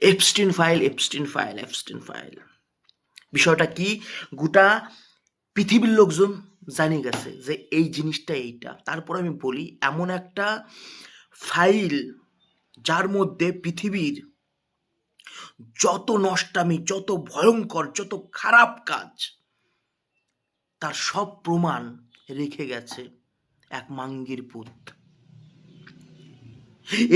Epstein file. বিষয়টা কি, গোটা পৃথিবীর লোকজন জানে গেছে যে এই জিনিসটা এইটা। তারপর আমি বলি, এমন একটা ফাইল যার মধ্যে পৃথিবীর যত নষ্টামি, যত ভয়ঙ্কর, যত খারাপ কাজ, তার সব প্রমাণ রেখে গেছে এক মাঙ্গির পুত।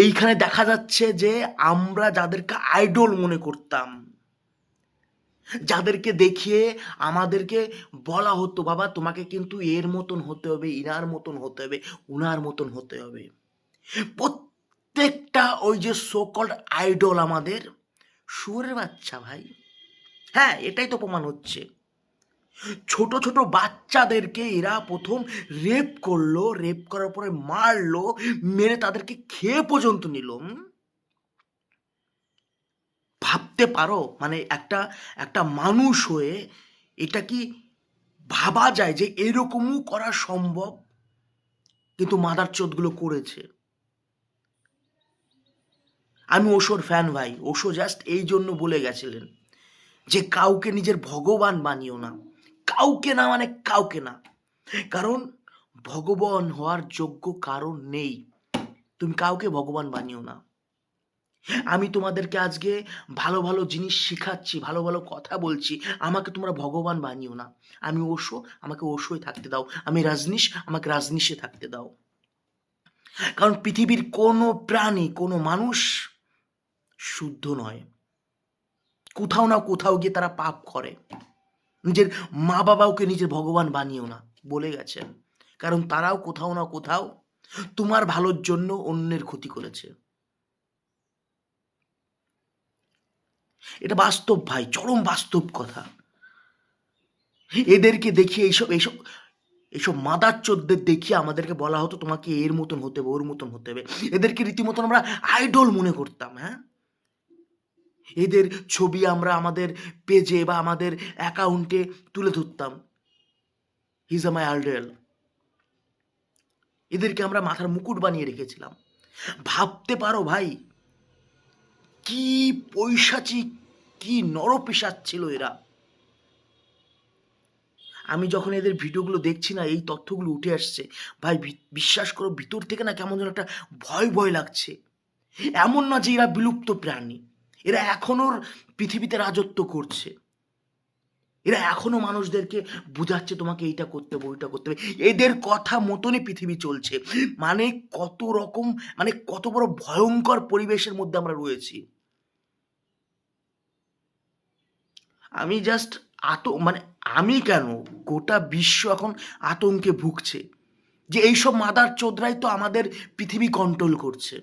এইখানে দেখা যাচ্ছে যে আমরা যাদেরকে আইডল মনে করতাম, যাদেরকে দেখিয়ে আমাদেরকে বলা হতো, বাবা তোমাকে কিন্তু এর মতন হতে হবে, ইনার মতন হতে হবে, উনার মতন হতে হবে, প্রত্যেকটা ওই যে সোকল্ড আইডল আমাদের শুয়োরের বাচ্চা ভাই। হ্যাঁ, এটাই তো প্রমাণ হচ্ছে। ছোট ছোট বাচ্চাদেরকে এরা প্রথম রেপ করলো, রেপ করার পরে মারলো, মেরে তাদেরকে খেয়ে পর্যন্ত নিল। ভাবতে পারো, মানে একটা একটা মানুষ হয়ে এটা কি ভাবা যায় যে এরকমও করা সম্ভব? কিন্তু মাদারচোদগুলো করেছে। আমি ওশোর ফ্যান ভাই। ওশো জাস্ট এই জন্য বলে গেছিলেন যে কাউকে নিজের ভগবান বানিও না, কাউকে না, মানে কাউকে না। কারণ ভগবান হওয়ার যোগ্য কারণ নেই, তুমি কাউকে ভগবান বানিও না। আমি তোমাদেরকে আজকে ভালো ভালো জিনিস শিখাচ্ছি, ভালো ভালো কথা বলছি, আমাকে তোমরা ভগবান বানিও না। আমি ওশো, আমাকে ওশোই থাকতে দাও। আমি রাজনীশ, আমাকে রাজনীশে থাকতে দাও। কারণ পৃথিবীর কোনো প্রাণী, কোনো মানুষ শুদ্ধ নয়। কোথাও না কোথাও গিয়ে তারা পাপ করে। নিজের মা বাবাকে নিজের ভগবান বানিও না বলে গেছেন, কারণ তারাও কোথাও না কোথাও তোমার ভালোর জন্য অন্যের ক্ষতি করেছে। এটা বাস্তব ভাই, চরম বাস্তব কথা। এদেরকে দেখিয়ে এইসব এইসব এইসব মাদারচোদদের দেখিয়ে আমাদেরকে বলা হতো তোমাকে এর মতন হতে হবে, ওর মতন হতে হবে। এদেরকে রীতিমতন আমরা আইডল মনে করতাম। হ্যাঁ, এদের ছবি আমরা আমাদের পেজে বা আমাদের অ্যাকাউন্টে তুলে ধরতাম, হিজ আ মাই আইডল। এদেরকে আমরা মাথার মুকুট বানিয়ে রেখেছিলাম। ভাবতে পারো ভাই, কি পৈশাচিক, কি নরপিশাচ ছিল এরা। আমি যখন এদের ভিডিওগুলো দেখছি না, এই তথ্যগুলো উঠে আসছে ভাই, বিশ্বাস করো ভিতর থেকে না কেমন যেন একটা ভয় ভয় লাগছে। এমন না যে এরা বিলুপ্ত প্রাণী, এরা এখনো পৃথিবীতে রাজত্ব করছে। এরা এখনো মানুষদেরকে বুঝাচ্ছে তোমাকে এইটা করতে হবে, ওইটা করতে হবে। এদের কথা মতনই পৃথিবী চলছে। মানে কত রকম, মানে কত বড় ভয়ঙ্কর পরিবেশের মধ্যে আমরা রয়েছি। আমি জাস্ট মানে আমি কেন, গোটা বিশ্ব এখন আতঙ্কে ভুগছে যে এইসব মাদার চোদরাই তো আমাদের পৃথিবী কন্ট্রোল করছে।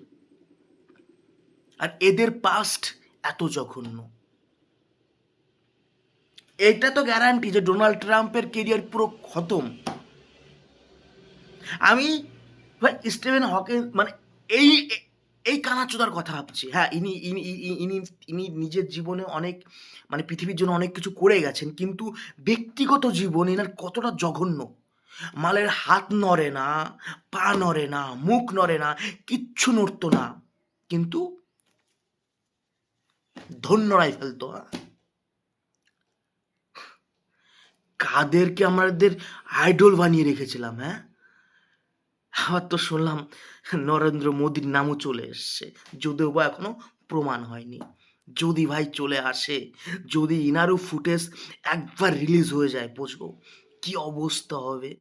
আর এদের পাস্ট এত জঘন্য। এটা তো গ্যারান্টি যে ডোনাল্ড ট্রাম্পের কেরিয়ার পুরো খতম। আমি ভাই স্টিভেন হকিং, মানে এই এই কানাচোদার কথা ভাবছি। হ্যাঁ, ইনি ইনি ইনি ইনি নিজের জীবনে অনেক, মানে পৃথিবীর জন্য অনেক কিছু করে গেছেন, কিন্তু ব্যক্তিগত জীবন এনার কতটা জঘন্য। মালের হাত নড়ে না, পা নড়ে না, মুখ নড়ে না, কিচ্ছু নড়তো না, কিন্তু ধন্যরাই ফেলতো। কাদেরকে আমাদের আইডল বানিয়ে রেখেছিলাম। হ্যাঁ, আবার তো শুনলাম নরেন্দ্র মোদীর নামও চলে এসছে, যদিও বা এখনো প্রমাণ হয়নি। যদি ভাই চলে আসে, যদি ইনারও ফুটেজ একবার রিলিজ হয়ে যায়, বুঝবো কি অবস্থা হবে।